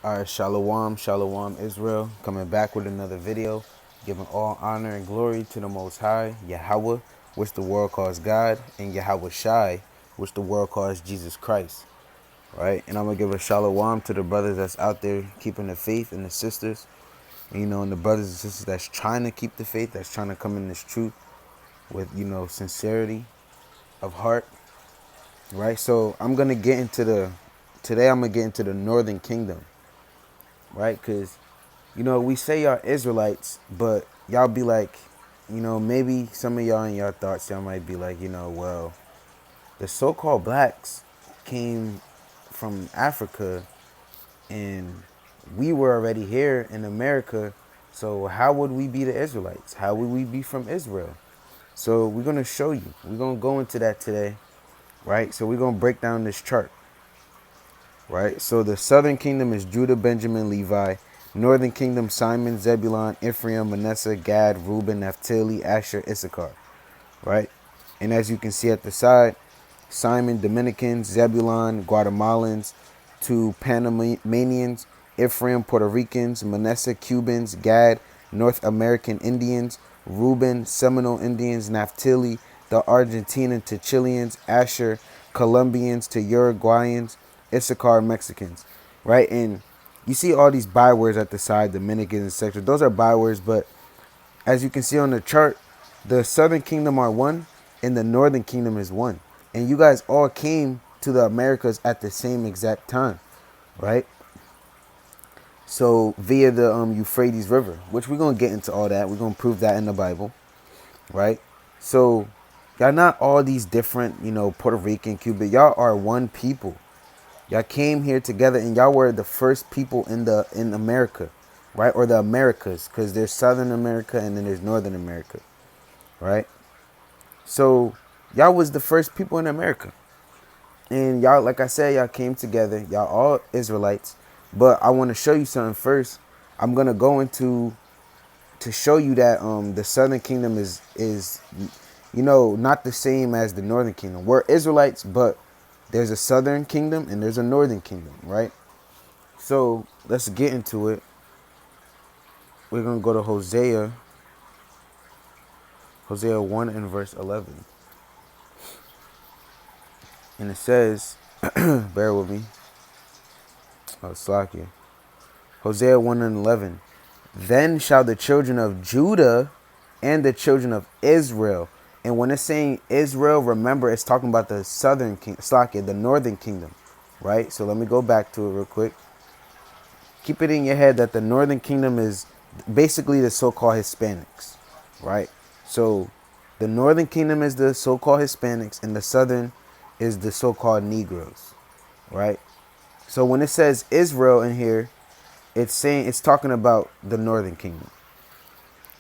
Alright, Shalom, Shalom, Israel, coming back with another video, giving all honor and glory to the Most High, Yahweh, which the world calls God, and Yahweh Shai, which the world calls Jesus Christ, right? And I'm going to give a Shalom to the brothers that's out there keeping the faith, and the sisters, and the brothers and sisters that's trying to keep the faith, that's trying to come in this truth with, sincerity of heart, right? So today I'm going to get into the northern kingdom, right? Because we say y'all Israelites, but y'all be like, maybe some of y'all in y'all thoughts, y'all might be like, well, the so-called blacks came from Africa and we were already here in America. So how would we be the Israelites? How would we be from Israel? So we're going to show you. We're going to go into that today, right? So we're going to break down this chart. Right? So the southern kingdom is Judah, Benjamin, Levi. Northern kingdom, Simon, Zebulun, Ephraim, Manasseh, Gad, Reuben, Naphtali, Asher, Issachar. Right? And as you can see at the side, Simon, Dominicans, Zebulun, Guatemalans, to Panamanians, Ephraim, Puerto Ricans, Manasseh, Cubans, Gad, North American Indians, Reuben, Seminole Indians, Naphtali, the Argentinian to Chileans, Asher, Colombians to Uruguayans, Issachar, Mexicans, right? And you see all these bywords at the side, Dominicans, etc. Those are bywords, but as you can see on the chart, the southern kingdom are one and the northern kingdom is one. And you guys all came to the Americas at the same exact time, right? So via the Euphrates River, which we're going to get into all that. We're going to prove that in the Bible, right? So y'all not all these different, Puerto Rican, Cuban. Y'all are one people. Y'all came here together and y'all were the first people in America, right? Or the Americas, because there's Southern America and then there's Northern America, right? So y'all was the first people in America. And y'all, like I said, y'all came together. Y'all all Israelites. But I want to show you something first. I'm going to go into to show you that the Southern Kingdom is not the same as the Northern Kingdom. We're Israelites, but there's a Southern Kingdom and there's a Northern Kingdom, right? So let's get into it. We're going to go to Hosea 1 and verse 11. And it says, bear with me. Oh, Slakia. Hosea 1 and 11. Then shall the children of Judah and the children of Israel. And when it's saying Israel, remember it's talking about the southern king, Slakia, the northern kingdom, right? So let me go back to it real quick. Keep it in your head that the northern kingdom is basically the so-called Hispanics, right? So the northern kingdom is the so-called Hispanics and the southern is the so-called Negroes, right? So when it says Israel in here, it's talking about the northern kingdom,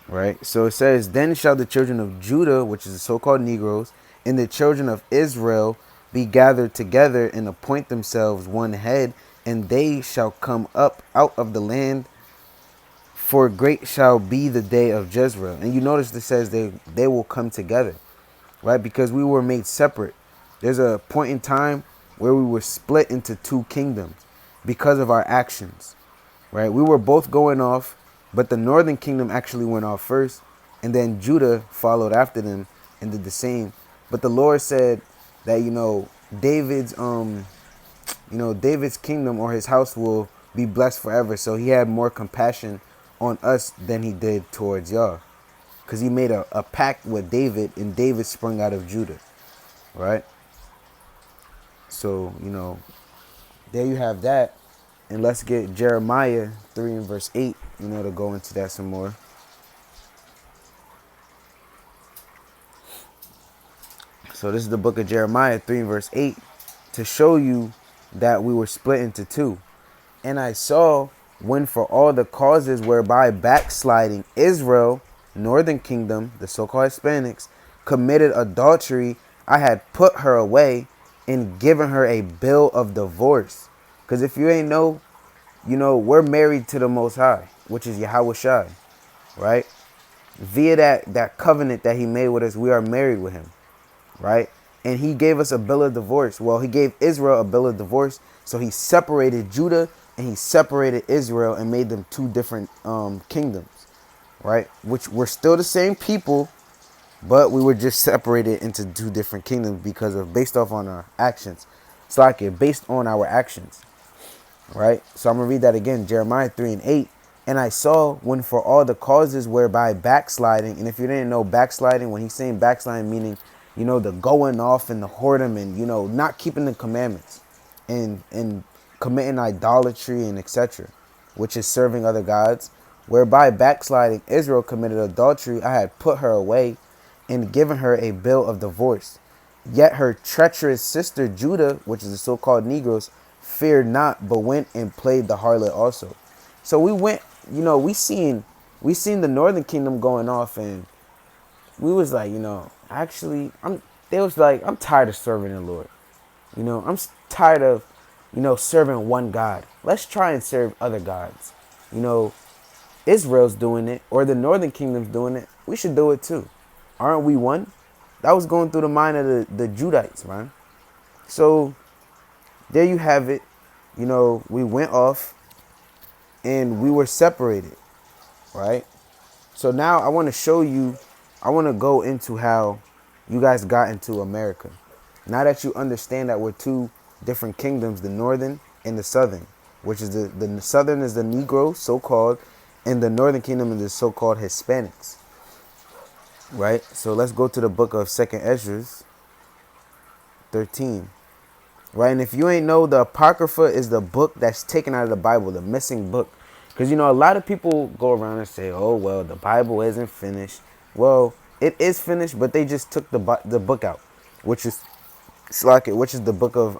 right? So it says, then shall the children of Judah, which is the so-called Negroes, and the children of Israel be gathered together and appoint themselves one head, and they shall come up out of the land, for great shall be the day of Jezreel. And you notice it says they will come together, right? Because we were made separate. There's a point in time where we were split into two kingdoms because of our actions, right? We were both going off, but the northern kingdom actually went off first, and then Judah followed after them and did the same. But the Lord said that, David's David's kingdom or his house will be blessed forever. So he had more compassion on us than he did towards y'all, because he made a pact with David, and David sprung out of Judah, right? So, there you have that. And let's get Jeremiah 3 and verse 8, to go into that some more. So this is the book of Jeremiah 3 and verse 8, to show you that we were split into two. And I saw when for all the causes whereby backsliding Israel, northern kingdom, the so-called Hispanics, committed adultery, I had put her away and given her a bill of divorce. Because if you ain't know, we're married to the Most High, which is Yahweh Shai, right? Via that covenant that he made with us, we are married with him, right? And he gave us a bill of divorce. Well, he gave Israel a bill of divorce. So he separated Judah and he separated Israel and made them two different kingdoms, right? Which were still the same people, but we were just separated into two different kingdoms because of based off on our actions. It's like it based on our actions, right? So I'm gonna read that again, Jeremiah 3:8. And I saw when for all the causes whereby backsliding, and if you didn't know backsliding, when he's saying backsliding, meaning, the going off and the whoredom and, not keeping the commandments and committing idolatry and etc., which is serving other gods, whereby backsliding Israel committed adultery, I had put her away and given her a bill of divorce. Yet her treacherous sister Judah, which is the so-called Negroes, feared not, but went and played the harlot also. So we went, we seen the northern kingdom going off, and we was like, actually, they was like, I'm tired of serving the Lord. I'm tired of, serving one God. Let's try and serve other gods. Israel's doing it, or the northern kingdom's doing it. We should do it too. Aren't we one? That was going through the mind of the Judites, man. So there you have it. We went off and we were separated, right? So now I want to show you, I want to go into how you guys got into America. Now that you understand that we're two different kingdoms, the northern and the southern, which is the southern is the Negro, so-called, and the northern kingdom is the so-called Hispanics, right? So let's go to the book of 2nd Ezra 13, right? And if you ain't know, the Apocrypha is the book that's taken out of the Bible, the missing book. Because, a lot of people go around and say, oh, well, the Bible isn't finished. Well, it is finished, but they just took the book out, which is which is the book of,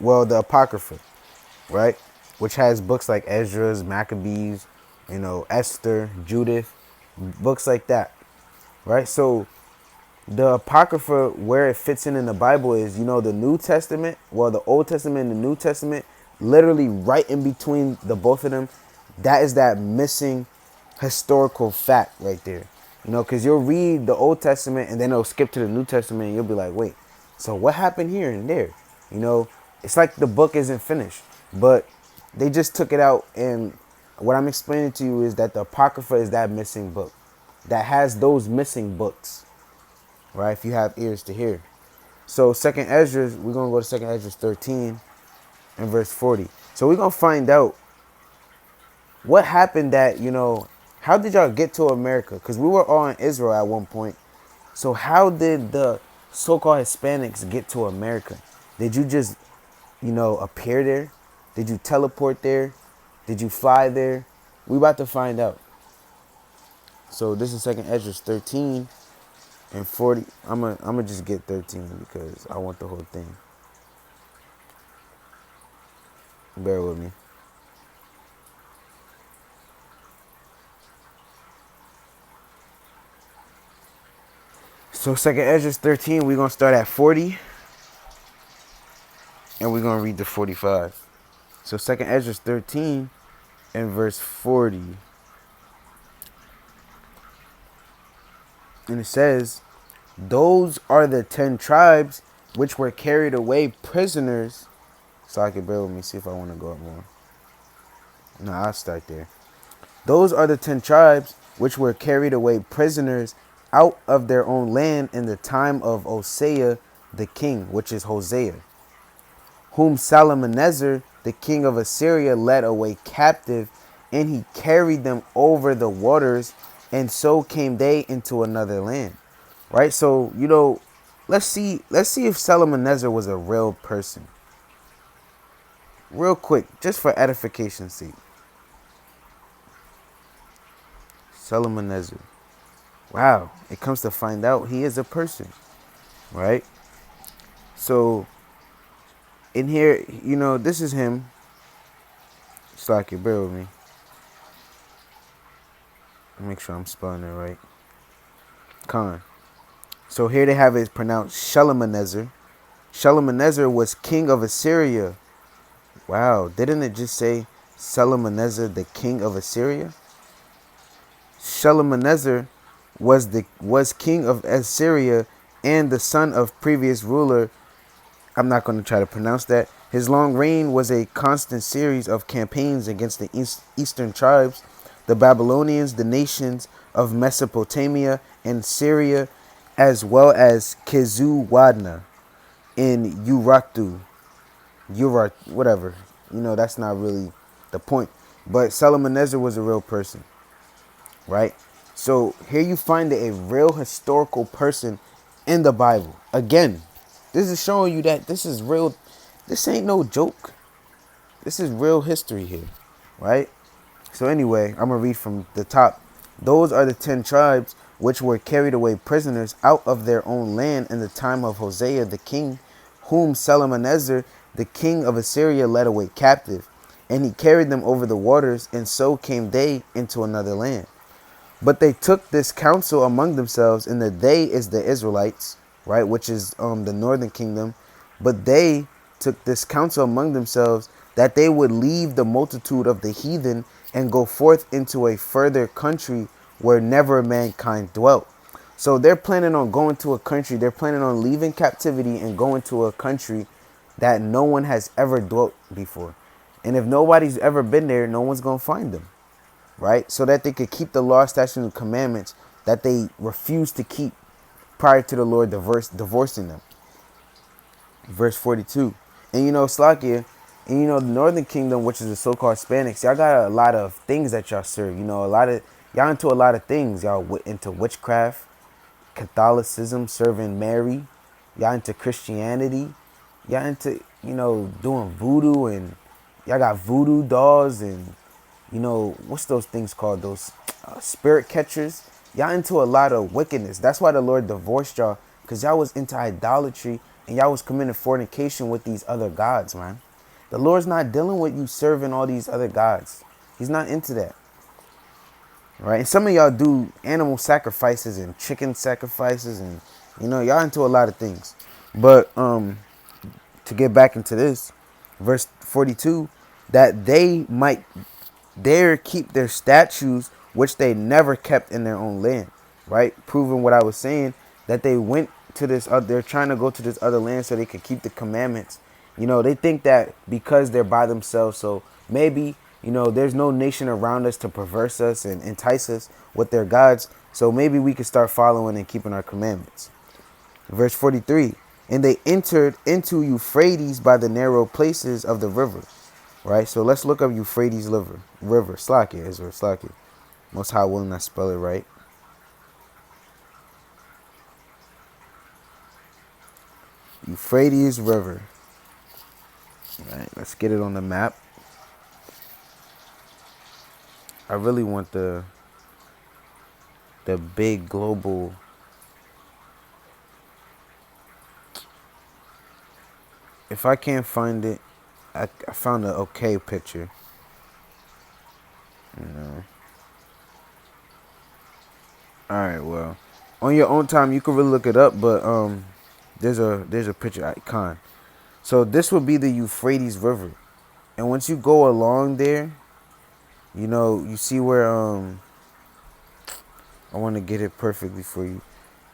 the Apocrypha, right? Which has books like Ezra's, Maccabees, Esther, Judith, books like that, right? So the Apocrypha, where it fits in the Bible is, the New Testament, the Old Testament and the New Testament, literally right in between the both of them, that is that missing historical fact right there. Because you'll read the Old Testament and then it'll skip to the New Testament and you'll be like, wait, so what happened here and there? It's like the book isn't finished, but they just took it out. And what I'm explaining to you is that the Apocrypha is that missing book that has those missing books, right? If you have ears to hear. So 2nd Ezra, we're going to go to 2nd Ezra 13 and verse 40. So we're going to find out what happened that, how did y'all get to America? Because we were all in Israel at one point. So how did the so-called Hispanics get to America? Did you just, appear there? Did you teleport there? Did you fly there? We about to find out. So this is 2nd Ezra 13 and 40. I'm gonna just get 13 because I want the whole thing. Bear with me. So 2nd Ezra 13, we're gonna start at 40 and we're gonna read to 45. So 2nd Ezra 13 and verse 40. And it says, those are the 10 tribes which were carried away prisoners. So I can bear with me, see if I want to go up more. No, I'll start there. Those are the 10 tribes which were carried away prisoners out of their own land in the time of Hosea the king, which is Hosea, whom Shalmaneser the king of Assyria led away captive, and he carried them over the waters, and so came they into another land. Right? So, let's see if Shalmaneser was a real person. Real quick, just for edification's sake. Shalmaneser. Wow, it comes to find out he is a person, right? So, in here, this is him. Slack it, bear with me. Make sure I'm spelling it right. Khan. So here they have it pronounced Shalmaneser. Shalmaneser was king of Assyria. Wow, didn't it just say Shalmaneser, the king of Assyria? Shalmaneser was king of Assyria and the son of previous ruler I'm not going to try to pronounce that. His long reign was a constant series of campaigns against the eastern tribes, the Babylonians, the nations of Mesopotamia and Syria, as well as Kizuwadna in whatever. That's not really the point. But Shalmaneser was a real person, right? So here you find a real historical person in the Bible. Again, this is showing you that this is real. This ain't no joke. This is real history here, right? So anyway, I'm going to read from the top. Those are the 10 tribes which were carried away prisoners out of their own land in the time of Hosea the king, whom Shalmaneser the king of Assyria led away captive. And he carried them over the waters, and so came they into another land. But they took this counsel among themselves, and the they is the Israelites, right, which is the northern kingdom. But they took this counsel among themselves that they would leave the multitude of the heathen and go forth into a further country where never mankind dwelt. So they're planning on going to a country, they're planning on leaving captivity and going to a country that no one has ever dwelt before. And if nobody's ever been there, no one's going to find them, right? So that they could keep the law, statutes, and commandments that they refused to keep prior to the Lord divorcing them. Verse 42. And Slakia, and the northern kingdom, which is the so-called Hispanics, y'all got a lot of things that y'all serve. Y'all into a lot of things. Y'all into witchcraft, Catholicism, serving Mary. Y'all into Christianity. Y'all into, doing voodoo, and y'all got voodoo dolls, and what's those things called? Those spirit catchers. Y'all into a lot of wickedness. That's why the Lord divorced y'all, because y'all was into idolatry and y'all was committing fornication with these other gods, man. The Lord's not dealing with you serving all these other gods. He's not into that. Right? And some of y'all do animal sacrifices and chicken sacrifices, and y'all into a lot of things. But to get back into this, verse 42, that they might dare keep their statues which they never kept in their own land, right? Proving what I was saying, that they went to this they're trying to go to this other land so they could keep the commandments. They think that because they're by themselves, so maybe there's no nation around us to perverse us and entice us with their gods, so maybe we could start following and keeping our commandments. Verse 43, and they entered into Euphrates by the narrow places of the river. Right, so let's look up Euphrates river. Slakia, Israel, Slakia. Most High willing I spell it right. Euphrates River. All right, let's get it on the map. I really want the big global. If I can't find it, I found an okay picture. Alright, well, on your own time you can really look it up, but there's a picture icon. So this would be the Euphrates River. And once you go along there, you see where I want to get it perfectly for you.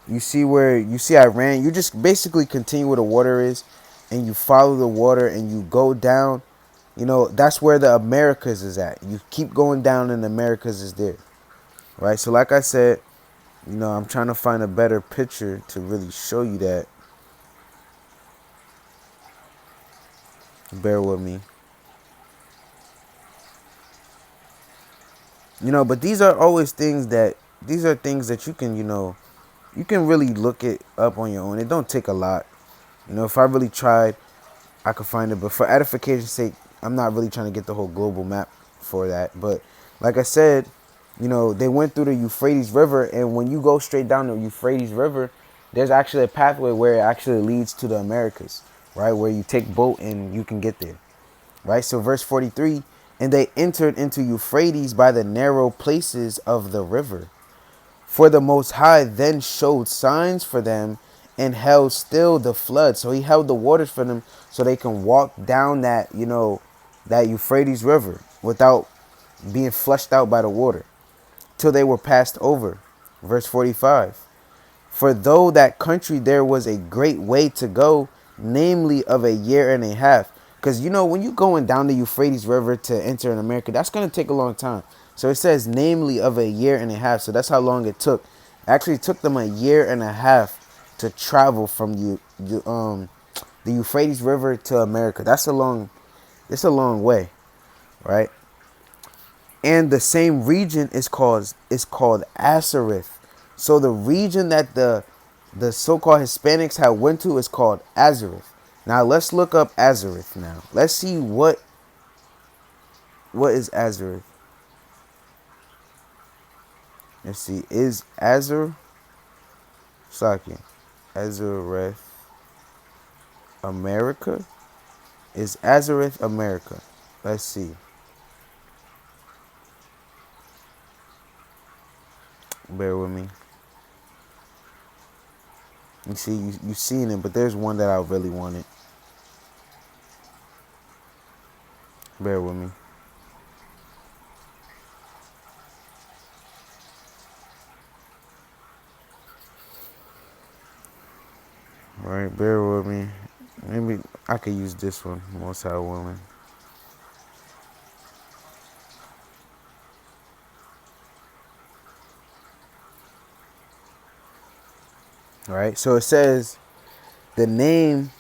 You see where Iran, you just basically continue where the water is, and you follow the water and you go down. That's where the Americas is at. You keep going down and the Americas is there. Right? So like I said, I'm trying to find a better picture to really show you that. Bear with me. But these are things that you can, you can really look it up on your own. It don't take a lot. If I really tried, I could find it. But for edification's sake, I'm not really trying to get the whole global map for that. But like I said, they went through the Euphrates River, and when you go straight down the Euphrates River, there's actually a pathway where it actually leads to the Americas, right? Where you take boat and you can get there, right? So verse 43, and they entered into Euphrates by the narrow places of the river. For the Most High then showed signs for them and held still the flood. So he held the waters for them so they can walk down that, that Euphrates River without being flushed out by the water till they were passed over. Verse 45. For though that country there was a great way to go, namely of a year and a half. Because, you know, when you're going down the Euphrates River to enter in America, that's going to take a long time. So it says namely of a year and a half. So that's how long it took. Actually, it took them a year and a half to travel from the Euphrates River to America. It's a long way, right? And the same region is called Asareth. So the region that the so-called Hispanics had went to is called Azareth. Now let's look up Azareth now. Let's see what is Azareth. Let's see. Is Azareth America? Is Azareth America? Let's see. Bear with me. You see, you seen it, but there's one that I really wanted. Bear with me. All right, bear with me. Maybe I could use this one. Most High Woman. All right. So it says the name,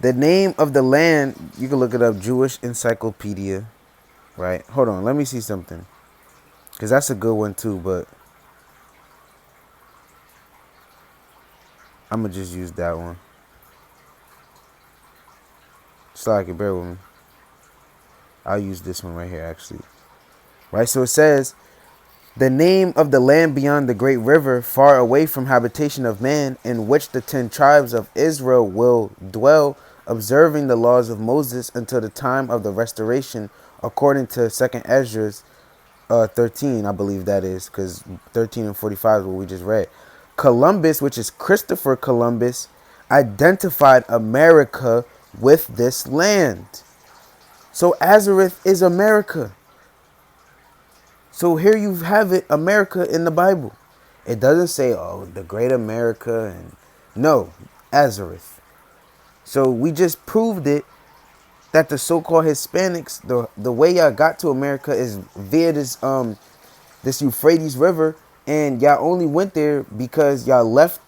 the name of the land. You can look it up. Jewish Encyclopedia. Right. Hold on. Let me see something. Cause that's a good one too. But I'm gonna just use that one. Slack, bear with me. I'll use this one right here actually. Right. So it says the name of the land beyond the great river, far away from habitation of man, in which the 10 tribes of Israel will dwell, observing the laws of Moses until the time of the restoration, according to 2nd Esdras 13, I believe that is, because 13 and 45 is what we just read. Columbus, which is Christopher Columbus, identified America with this land. So Azareth is America. So here you have it, America in the Bible. It doesn't say, oh, the great America. And no, Azareth. So we just proved it that the so-called Hispanics, the way y'all got to America is via this Euphrates River. And y'all only went there because y'all left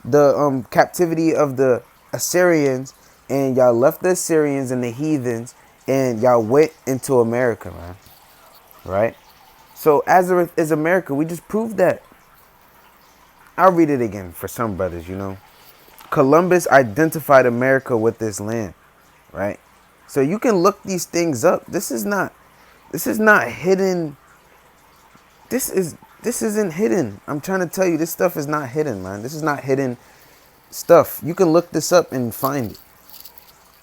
the captivity of the Assyrians. And y'all left the Assyrians and the heathens. And y'all went into America, man. Right? So Azareth is America. We just proved that. I'll read it again for some brothers, you know. Columbus identified America with this land, right? So you can look these things up. This is not hidden. This isn't hidden. I'm trying to tell you, this stuff is not hidden, man. This is not hidden stuff. You can look this up and find it.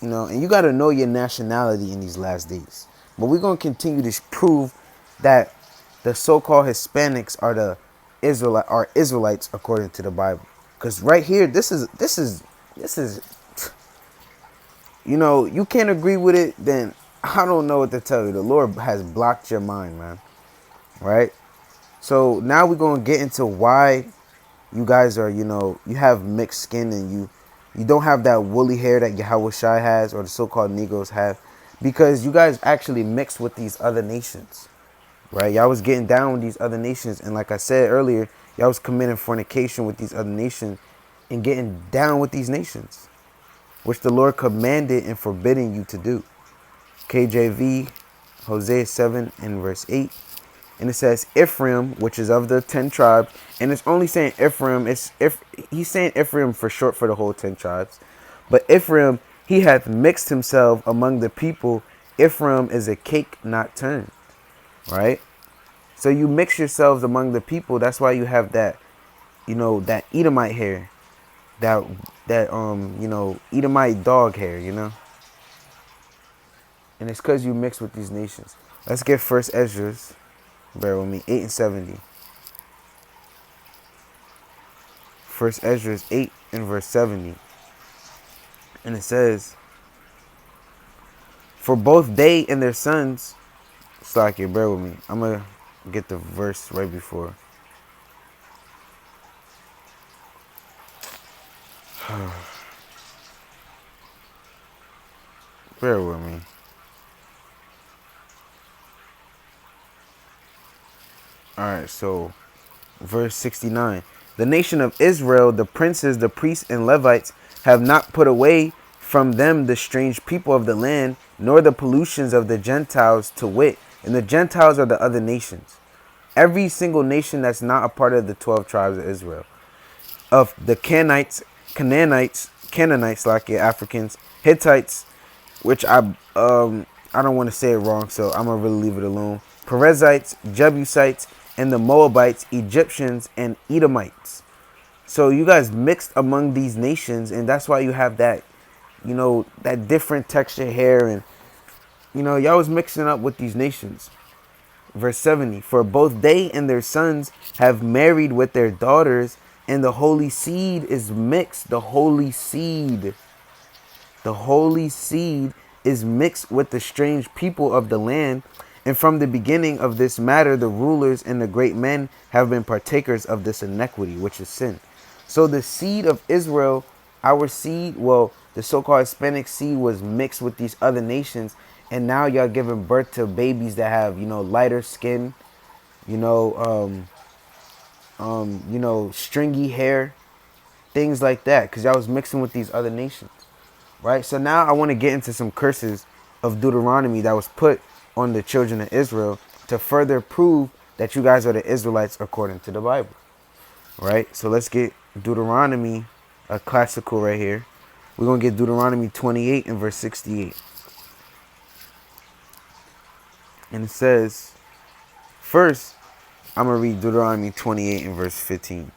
You know, and you got to know your nationality in these last days. But we're going to continue to prove that the so-called Hispanics are the Israelites according to the Bible. Because right here, this is, you know, you can't agree with it, then I don't know what to tell you. The Lord has blocked your mind, man. Right? So now we're going to get into why you guys are, you know, you have mixed skin and you don't have that woolly hair that Yahweh Shai has or the so-called Negroes have, because you guys actually mixed with these other nations, right? Y'all was getting down with these other nations. And like I said earlier, y'all was committing fornication with these other nations and getting down with these nations, which the Lord commanded and forbidding you to do. KJV, Hosea 7 and verse 8. And it says Ephraim, which is of the 10 tribes. And it's only saying Ephraim. He's saying Ephraim for short for the whole 10 tribes. But Ephraim, he hath mixed himself among the people. Ephraim is a cake not turned. Right? So you mix yourselves among the people. That's why you have that, you know, that Edomite hair. That you know, Edomite dog hair, you know? And it's because you mix with these nations. Let's get first Esdras. Bear with me. 8 and 70. First Esdras 8 and verse 70. And it says, for both they and their sons, Slakia, bear with me. I'm going to get the verse right before. Bear with me. All right, so verse 69. The nation of Israel, the princes, the priests, and Levites have not put away from them the strange people of the land, nor the pollutions of the Gentiles to wit. And the Gentiles are the other nations. Every single nation that's not a part of the 12 tribes of Israel. Of the Canaanites, like Africans, Hittites, which I don't want to say it wrong, so I'm gonna really leave it alone. Perizzites, Jebusites, and the Moabites, Egyptians, and Edomites. So you guys mixed among these nations, and that's why you have that, that different texture hair, and y'all was mixing up with these nations. Verse 70, for both they and their sons have married with their daughters, and the holy seed is mixed. The holy seed is mixed with the strange people of the land. And from the beginning of this matter, the rulers and the great men have been partakers of this iniquity, which is sin. So the seed of Israel, our seed, well, the so-called Hispanic seed was mixed with these other nations. And now y'all giving birth to babies that have, lighter skin, stringy hair, things like that. Because y'all was mixing with these other nations. Right? So now I want to get into some curses of Deuteronomy that was put on the children of Israel to further prove that you guys are the Israelites according to the Bible. Right? So let's get Deuteronomy, a classical right here. We're going to get Deuteronomy 28 and verse 68. And it says, first, I'm going to read Deuteronomy 28 and verse 15.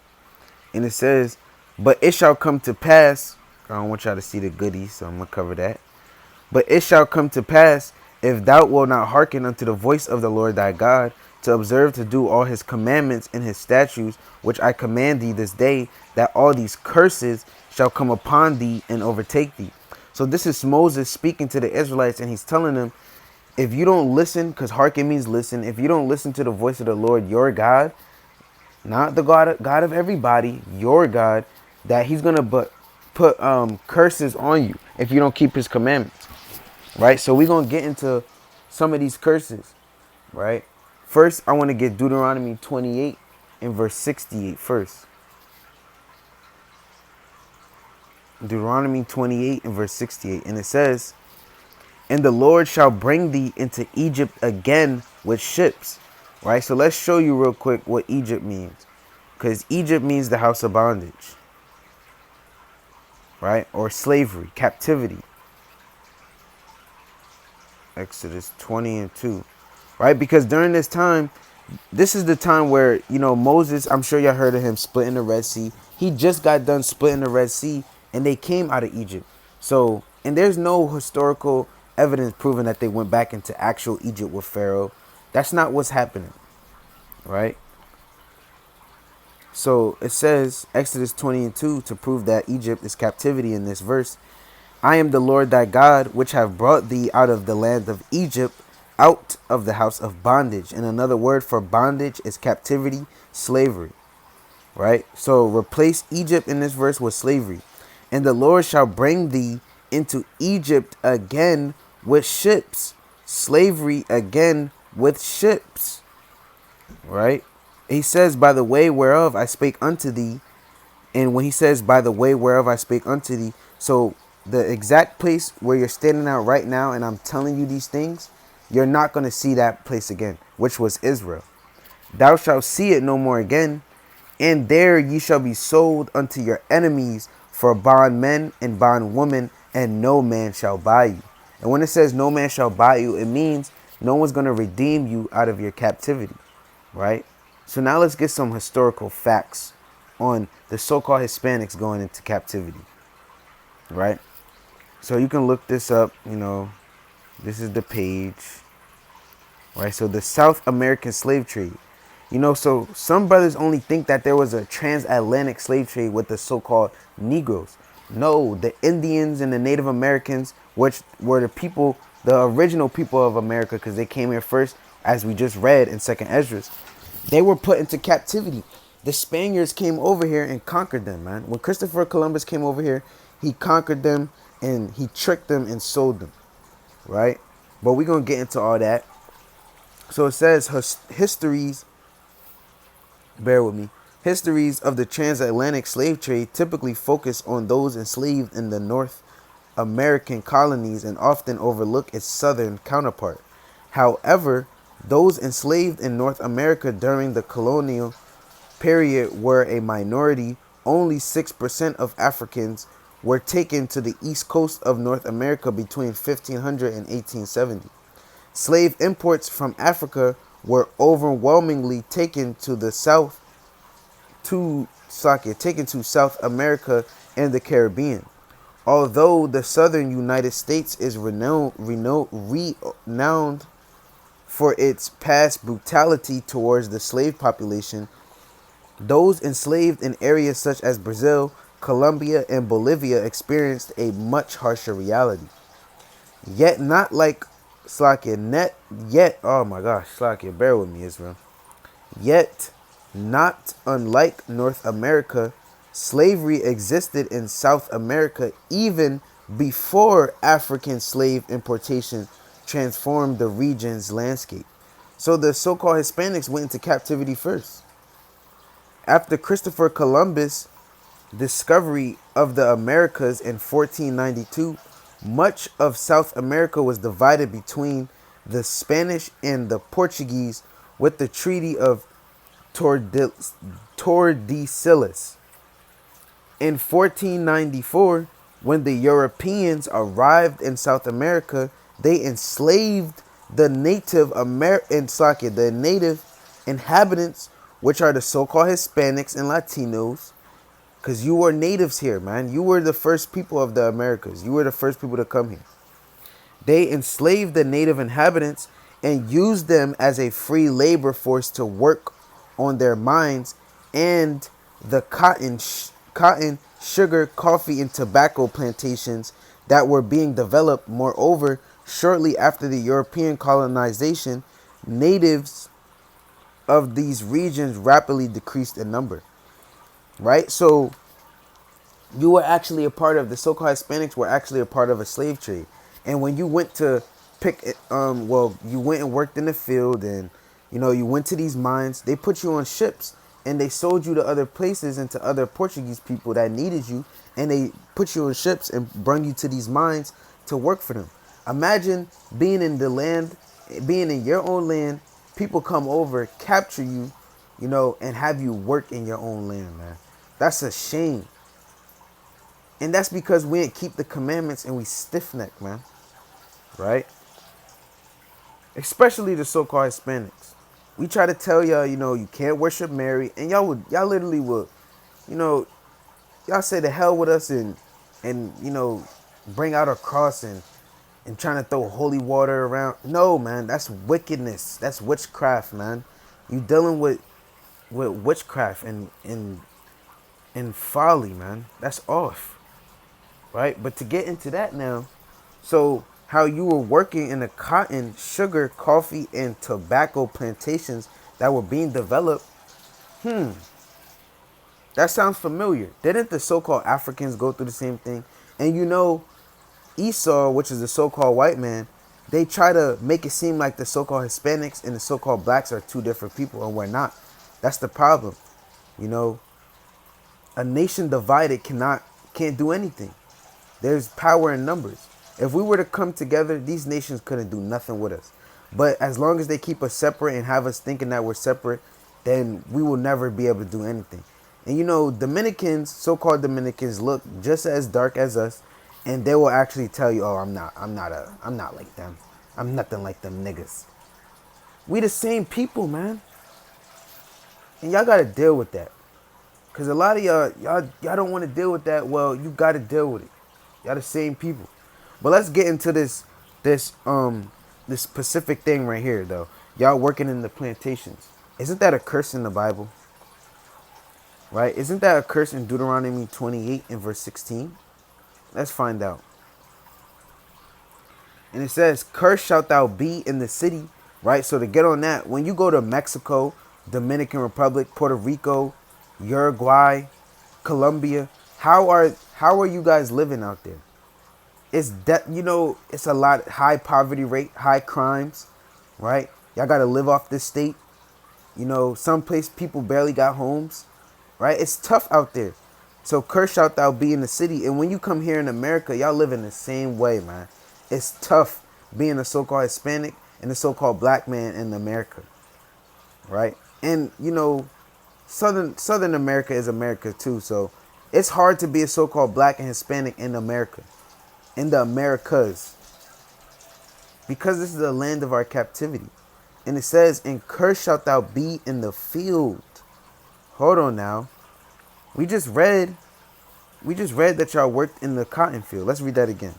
And it says, but it shall come to pass, I don't want y'all to see the goodies, so I'm going to cover that. But it shall come to pass, if thou wilt not hearken unto the voice of the Lord thy God, to observe to do all his commandments and his statutes, which I command thee this day, that all these curses shall come upon thee and overtake thee. So this is Moses speaking to the Israelites, and he's telling them, if you don't listen, because hearken means listen, if you don't listen to the voice of the Lord your God, not the God of everybody, your God, that he's going to put curses on you if you don't keep his commandments. Right? So we're going to get into some of these curses. Right? First, I want to get Deuteronomy 28 and verse 68 first. Deuteronomy 28 and verse 68. And it says, and the Lord shall bring thee into Egypt again with ships. Right? So let's show you real quick what Egypt means. Because Egypt means the house of bondage. Right? Or slavery, captivity. Exodus 20 and 2. Right? Because during this time, this is the time where, Moses, I'm sure y'all heard of him splitting the Red Sea. He just got done splitting the Red Sea and they came out of Egypt. So, and there's no historical evidence proving that they went back into actual Egypt with Pharaoh. That's not what's happening. Right? So it says, Exodus 20 and 2, to prove that Egypt is captivity in this verse. I am the Lord thy God, which have brought thee out of the land of Egypt, out of the house of bondage. And another word for bondage is captivity, slavery. Right? So replace Egypt in this verse with slavery. And the Lord shall bring thee into Egypt again with ships. Slavery again with ships. Right? He says, by the way whereof I spake unto thee. And when he says, by the way whereof I spake unto thee, so the exact place where you're standing out right now and I'm telling you these things, you're not going to see that place again, which was Israel. Thou shalt see it no more again, and there ye shall be sold unto your enemies for bondmen and bondwomen, and no man shall buy you. And when it says no man shall buy you, it means no one's going to redeem you out of your captivity, right? So now let's get some historical facts on the so-called Hispanics going into captivity, right? So you can look this up, this is the page, right? So the South American slave trade, so some brothers only think that there was a transatlantic slave trade with the so-called Negroes. No, the Indians and the Native Americans, which were the original people of America, because they came here first, as we just read in 2nd Esdras. They were put into captivity. The Spaniards came over here and conquered them, man. When Christopher Columbus came over here, he conquered them and he tricked them and sold them. right? But we're going to get into all that. So it says histories, bear with me, histories of the transatlantic slave trade typically focus on those enslaved in the North American colonies and often overlook its southern counterpart. However, those enslaved in North America during the colonial period were a minority. Only 6% of Africans were taken to the east coast of North America between 1500 and 1870. Slave imports from Africa were overwhelmingly taken to the south taken to South America and the Caribbean. Although the southern United States is renowned for its past brutality towards the slave population, those enslaved in areas such as Brazil, Colombia, and Bolivia experienced a much harsher reality. Yet not like oh my gosh, Slakia, bear with me, Israel. Yet, not unlike North America, slavery existed in South America even before African slave importation transformed the region's landscape. So the so-called Hispanics went into captivity first. After Christopher Columbus' discovery of the Americas in 1492, much of South America was divided between the Spanish and the Portuguese with the Treaty of Tordesillas. In 1494, when the Europeans arrived in South America, they enslaved the native inhabitants, which are the so-called Hispanics and Latinos, because you were natives here, man. You were the first people of the Americas. You were the first people to come here. They enslaved the native inhabitants and used them as a free labor force to work on their mines and the cotton, sugar, coffee, and tobacco plantations that were being developed. Moreover, shortly after the European colonization, natives of these regions rapidly decreased in number. Right? So you were actually a part of the so-called Hispanics were actually a part of a slave trade. And when you went to you went and worked in the field, and you went to these mines, they put you on ships and they sold you to other places and to other Portuguese people that needed you, and they put you on ships and bring you to these mines to work for them. Imagine being in the land, being in your own land, people come over, capture you, and have you work in your own land, man. That's a shame. And that's because we didn't keep the commandments and we stiff-necked, man. Right? Especially the so-called Hispanics. We try to tell y'all, you can't worship Mary, and y'all literally would, y'all say the hell with us and bring out a cross and trying to throw holy water around. No, man, that's wickedness. That's witchcraft, man. You dealing with witchcraft and folly, man. That's off. Right? But to get into that now, so how you were working in the cotton, sugar, coffee, and tobacco plantations that were being developed, that sounds familiar. Didn't the so-called Africans go through the same thing? And Esau, which is the so-called white man, they try to make it seem like the so-called Hispanics and the so-called blacks are two different people, and we're not. That's the problem. A nation divided can't do anything. There's power in numbers. If we were to come together, these nations couldn't do nothing with us. But as long as they keep us separate and have us thinking that we're separate, then we will never be able to do anything. And Dominicans, so-called Dominicans, look just as dark as us, and they will actually tell you, "Oh, I'm not like them. I'm nothing like them niggas." We the same people, man. And y'all gotta deal with that. Cause a lot of y'all don't want to deal with that. Well, you gotta deal with it. Y'all the same people. But let's get into this specific thing right here, though. Y'all working in the plantations. Isn't that a curse in the Bible? Right? Isn't that a curse in Deuteronomy 28 and verse 16? Let's find out. And it says, "Cursed shalt thou be in the city." Right? So to get on that, when you go to Mexico, Dominican Republic, Puerto Rico, Uruguay, Colombia, how are you guys living out there? It's that, it's a lot high poverty rate, high crimes, right? Y'all gotta live off this state. Some place people barely got homes, right? It's tough out there. So cursed shalt thou be in the city. And when you come here in America, y'all live in the same way, man. It's tough being a so-called Hispanic and a so-called black man in America, right? And Southern America is America too. So it's hard to be a so-called black and Hispanic in America, in the Americas, because this is the land of our captivity. And it says, and cursed shalt thou be in the field. Hold on now. We just read that y'all worked in the cotton field. Let's read that again.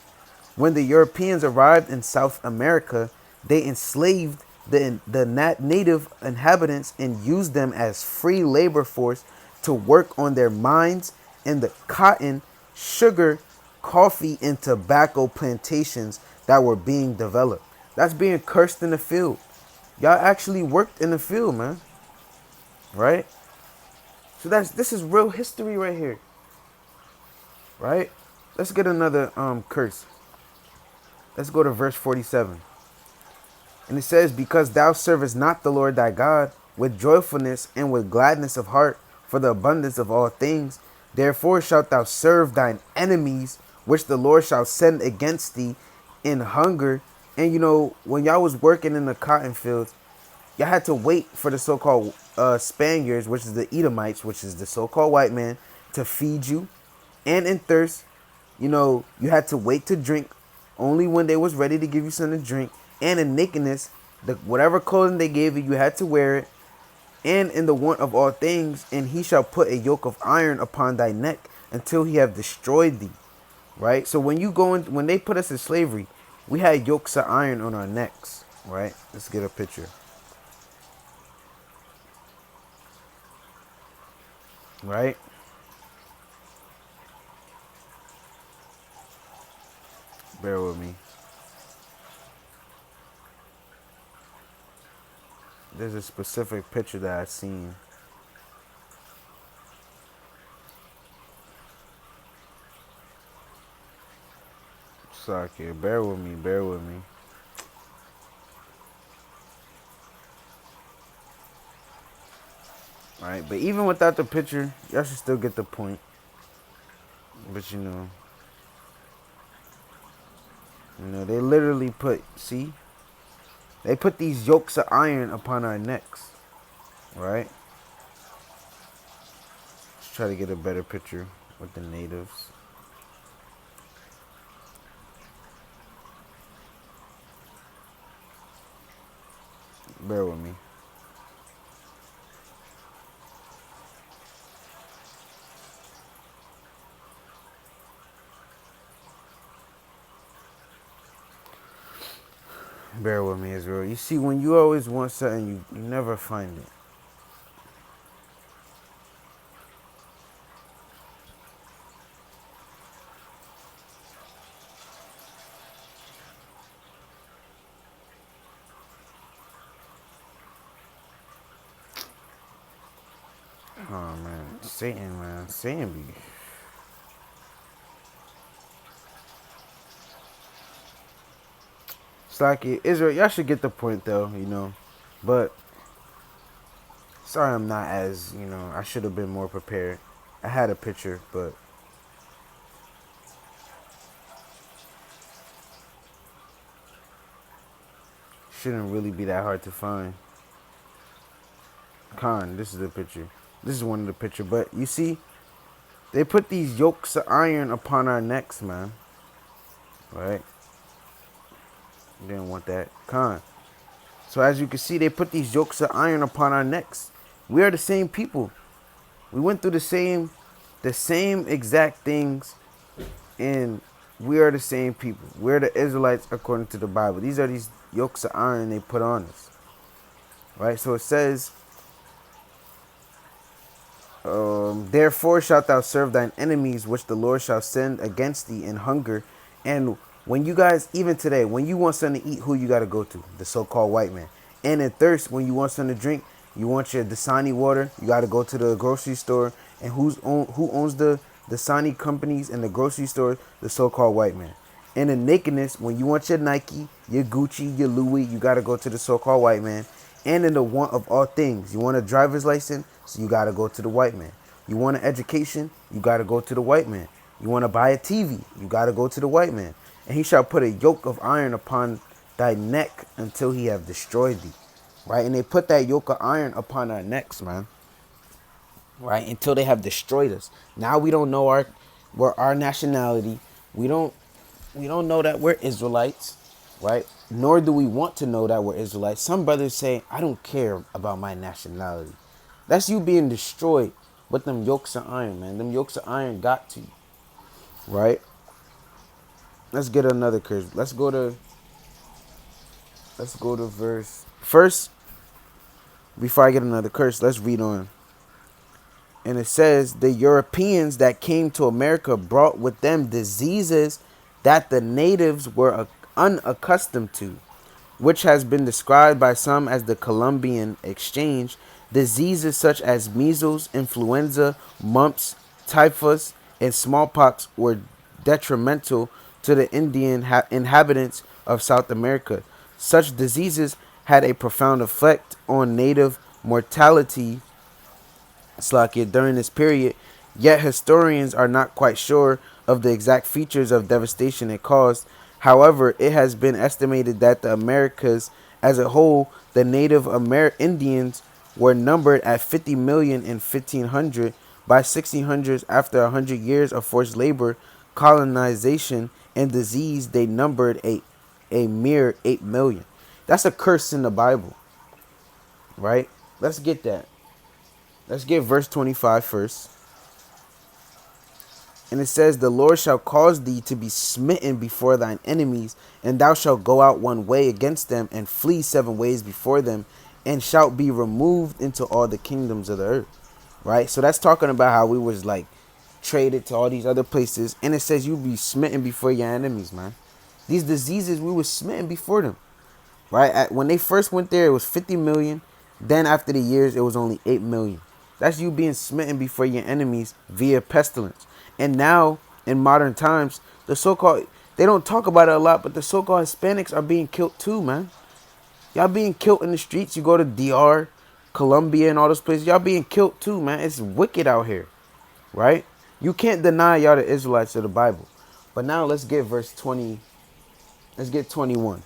When the Europeans arrived in South America, they enslaved the native inhabitants and used them as free labor force to work on their mines and the cotton, sugar, coffee, and tobacco plantations that were being developed. That's being cursed in the field. Y'all actually worked in the field, man. Right? So this is real history right here. Right? Let's get another curse. Let's go to verse 47. And it says, because thou servest not the Lord thy God with joyfulness and with gladness of heart for the abundance of all things, therefore shalt thou serve thine enemies, which the Lord shall send against thee in hunger. And when y'all was working in the cotton fields, y'all had to wait for the so-called Spaniards, which is the Edomites, which is the so-called white man, to feed you. And in thirst, you had to wait to drink only when they was ready to give you something to drink. And in nakedness, whatever clothing they gave you, you had to wear it. And in the want of all things, and he shall put a yoke of iron upon thy neck until he have destroyed thee. Right? So when they put us in slavery, we had yokes of iron on our necks. Right? Let's get a picture. Right? Bear with me. There's a specific picture that I seen. Sorry, kid. Bear with me. Bear with me. Right? But even without the picture, y'all should still get the point. But they literally they put these yokes of iron upon our necks. Right? Let's try to get a better picture with the natives. Bear with me. Bear with me, Israel. You see, when you always want something, you never find it. Oh, man. Satan be... It's like Israel, y'all should get the point, though, But, sorry I'm not as, I should have been more prepared. I had a picture, but... shouldn't really be that hard to find. This is the picture. This is one of the picture. But, you see, they put these yokes of iron upon our necks, man. Right? Didn't want that. So as you can see, they put these yokes of iron upon our necks. We are the same people. We went through the same exact things, and we are the same people. We're the Israelites according to the Bible. These are these yokes of iron they put on us. Right? So it says, therefore shalt thou serve thine enemies, which the Lord shall send against thee in hunger. And when you guys, even today, when you want something to eat, who you got to go to? The so-called white man. And in thirst, when you want something to drink, you want your Dasani water, you got to go to the grocery store. And who owns the Dasani companies and the grocery stores? The so-called white man. And in nakedness, when you want your Nike, your Gucci, your Louis, you got to go to the so-called white man. And in the want of all things, you want a driver's license, so you got to go to the white man. You want an education, you got to go to the white man. You want to buy a TV, you got to go to the white man. And he shall put a yoke of iron upon thy neck until he have destroyed thee. Right? And they put that yoke of iron upon our necks, man. Right? Until they have destroyed us. Now we don't know our nationality. We don't know that we're Israelites, right? Nor do we want to know that we're Israelites. Some brothers say, I don't care about my nationality. That's you being destroyed with them yokes of iron, man. Them yokes of iron got to you, right? Let's get another curse. Let's go to verse. First, before I get another curse, let's read on. And it says, the Europeans that came to America brought with them diseases that the natives were unaccustomed to, which has been described by some as the Columbian exchange. Diseases such as measles, influenza, mumps, typhus, and smallpox were detrimental to the Indian inhabitants of South America. Such diseases had a profound effect on native mortality Slakia during this period, yet historians are not quite sure of the exact features of devastation it caused. However, it has been estimated that the Americas as a whole, the Native Indians were numbered at 50 million in 1500. By 1600s, after 100 years of forced labor, colonization, and disease, they numbered a mere 8 million. That's a curse in the Bible, right? Let's get that. Let's get verse 25 first. And it says, the Lord shall cause thee to be smitten before thine enemies, and thou shalt go out one way against them, and flee 7 ways before them, and shalt be removed into all the kingdoms of the earth. Right? So that's talking about how we was like traded to all these other places. And it says you be smitten before your enemies, man. These diseases, we were smitten before them. Right? When they first went there, it was 50 million. Then after the years, it was only 8 million. That's you being smitten before your enemies via pestilence. And now, in modern times, the so-called, they don't talk about it a lot, but the so-called Hispanics are being killed too, man. Y'all being killed in the streets. You go to DR, Colombia, and all those places. Y'all being killed too, man. It's wicked out here, right? You can't deny y'all the Israelites of the Bible. But now let's get verse 20. Let's get 21.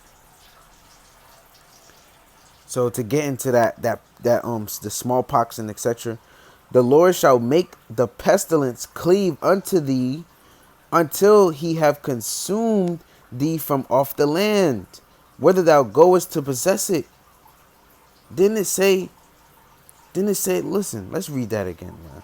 So to get into the smallpox and etc., the Lord shall make the pestilence cleave unto thee until he have consumed thee from off the land, whether thou goest to possess it. Didn't it say, listen, let's read that again, man.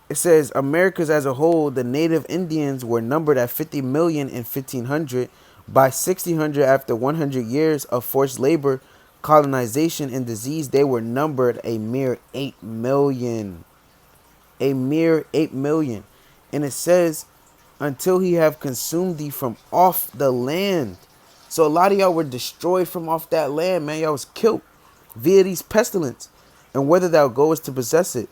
It says, Americas as a whole, the native Indians were numbered at 50 million in 1500. By 1600, after 100 years of forced labor, colonization, and disease, they were numbered a mere 8 million. A mere 8 million. And it says, until he have consumed thee from off the land. So a lot of y'all were destroyed from off that land, man. Y'all was killed via these pestilence. And whether thou goest to possess it.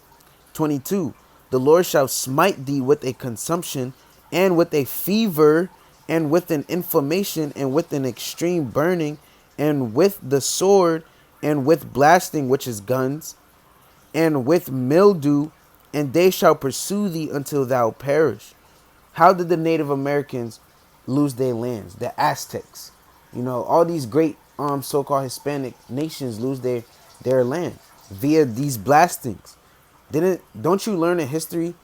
22. The Lord shall smite thee with a consumption, and with a fever, and with an inflammation, and with an extreme burning, and with the sword, and with blasting, which is guns, and with mildew, and they shall pursue thee until thou perish. How did the Native Americans lose their lands? The Aztecs. You know, all these great so-called Hispanic nations lose their land via these blastings. Don't you learn in history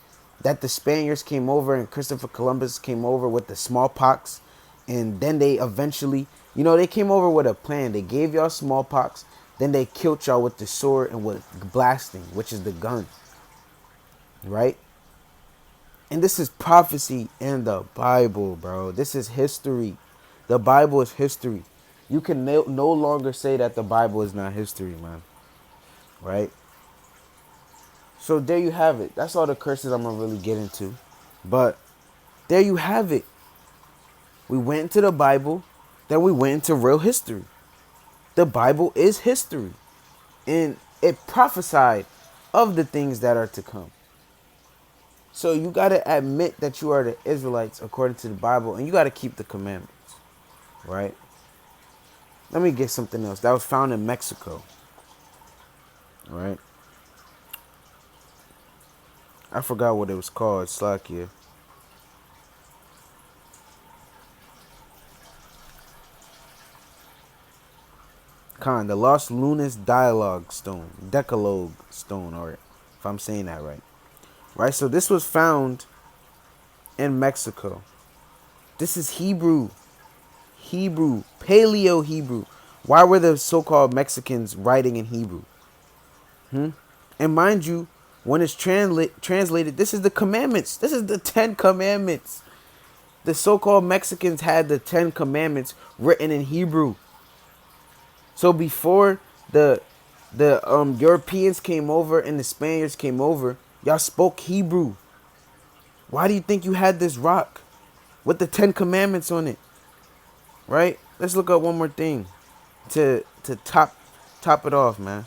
that the Spaniards came over and Christopher Columbus came over with the smallpox, and then they eventually, they came over with a plan. They gave y'all smallpox, then they killed y'all with the sword and with blasting, which is the gun, right? And this is prophecy in the Bible, bro. This is history. The Bible is history. You can no longer say that the Bible is not history, man, right? So there you have it. That's all the curses I'm going to really get into. But there you have it. We went into the Bible, then we went into real history. The Bible is history. And it prophesied of the things that are to come. So you got to admit that you are the Israelites according to the Bible, and you got to keep the commandments, right? Let me get something else that was found in Mexico, right? I forgot what it was called. Slakia. The Los Lunas Dialogue Stone, Decalogue Stone, or if I'm saying that right. Right, so this was found in Mexico. This is Hebrew, Paleo Hebrew. Why were the so-called Mexicans writing in Hebrew? And mind you, when it's translated, this is the commandments. This is the 10 commandments. The so-called Mexicans had the 10 commandments written in Hebrew. So before the Europeans came over and the Spaniards came over, y'all spoke Hebrew. Why do you think you had this rock with the 10 commandments on it? Right? Let's look up one more thing to top it off, man.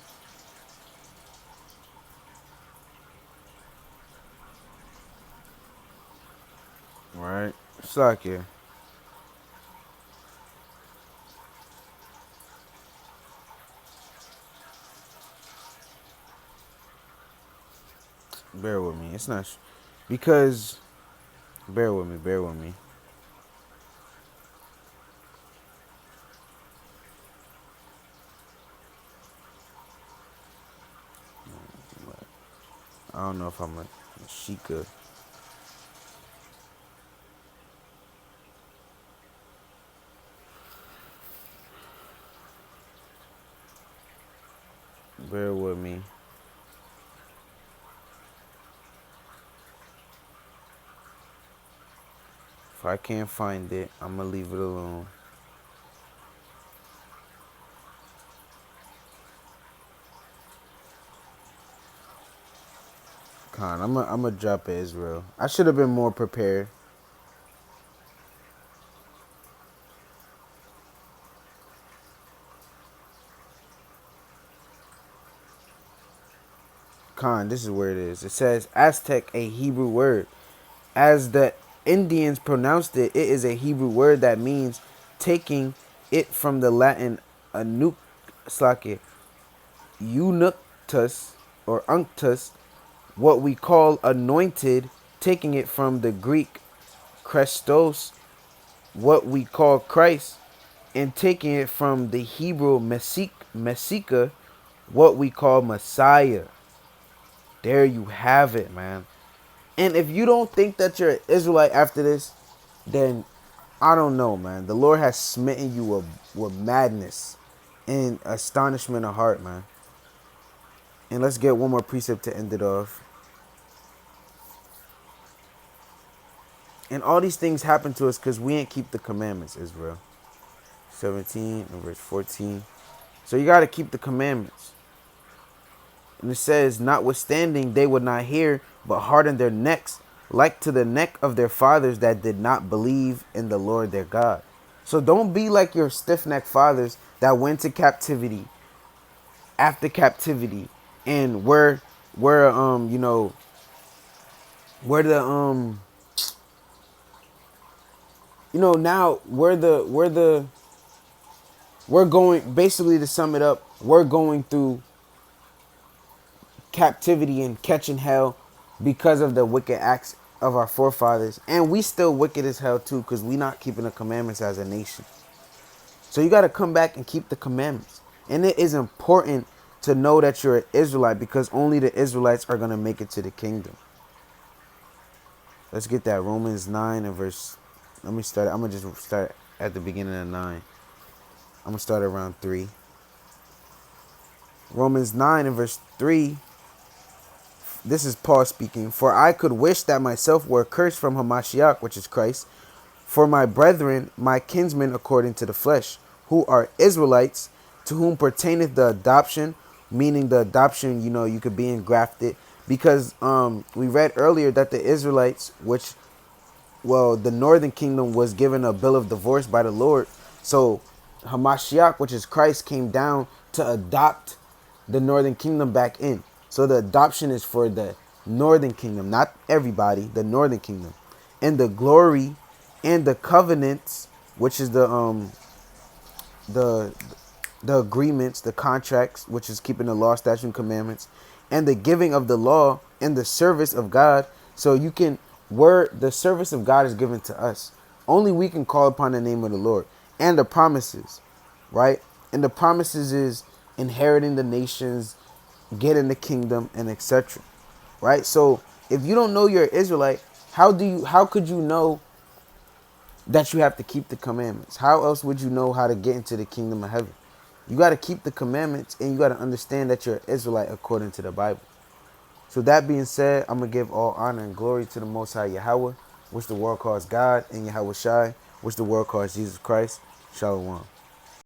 Right? Slack here. Bear with me. It's not because bear with me. Bear with me. I don't know if I'm a Sheikah. Bear with me. If I can't find it, I'm gonna leave it alone. I'm gonna drop it, Israel. I should have been more prepared. This is where it is. It says Aztec, a Hebrew word. As the Indians pronounced it, it is a Hebrew word that means taking it from the Latin anuk slake, eunuctus or unctus, what we call anointed, taking it from the Greek Christos, what we call Christ, and taking it from the Hebrew Messiah, what we call Messiah. There you have it, man. And if you don't think that you're an Israelite after this, then I don't know, man. The Lord has smitten you with madness and astonishment of heart, man. And let's get one more precept to end it off. And all these things happen to us because we ain't keep the commandments, Israel. 17 and verse 14. So you got to keep the commandments. And it says, notwithstanding, they would not hear, but hardened their necks, like to the neck of their fathers that did not believe in the Lord their God. So don't be like your stiff-necked fathers that went to captivity after captivity, and where where the now we're going, basically to sum it up, we're going through captivity and catching hell because of the wicked acts of our forefathers, and we still wicked as hell too because we not keeping the commandments as a nation. So you got to come back and keep the commandments. And it is important to know that you're an Israelite because only the Israelites are going to make it to the kingdom. Let's get that. Romans 9 and verse. Let me start. I'm going to just start at the beginning of 9. I'm going to start around 3. Romans 9 and verse 3. This is Paul speaking. For I could wish that myself were cursed from Hamashiach, which is Christ, for my brethren, my kinsmen according to the flesh, who are Israelites, to whom pertaineth the adoption, meaning the adoption, you could be engrafted. Because we read earlier that the Israelites, the northern kingdom was given a bill of divorce by the Lord. So Hamashiach, which is Christ, came down to adopt the northern kingdom back in. So the adoption is for the northern kingdom, not everybody, the northern kingdom, and the glory and the covenants, which is the the agreements, the contracts, which is keeping the law, statute, and commandments, and the giving of the law and the service of God. So you can word the service of God is given to us. Only we can call upon the name of the Lord. And the promises, right? And the promises is inheriting the nations, getting the kingdom, and etc. Right? So if you don't know you're an Israelite, how could you know that you have to keep the commandments? How else would you know how to get into the kingdom of heaven? You got to keep the commandments and you got to understand that you're an Israelite according to the Bible. So that being said, I'm going to give all honor and glory to the Most High Yahweh, which the world calls God, and Yahweh Shai, which the world calls Jesus Christ. Shalom.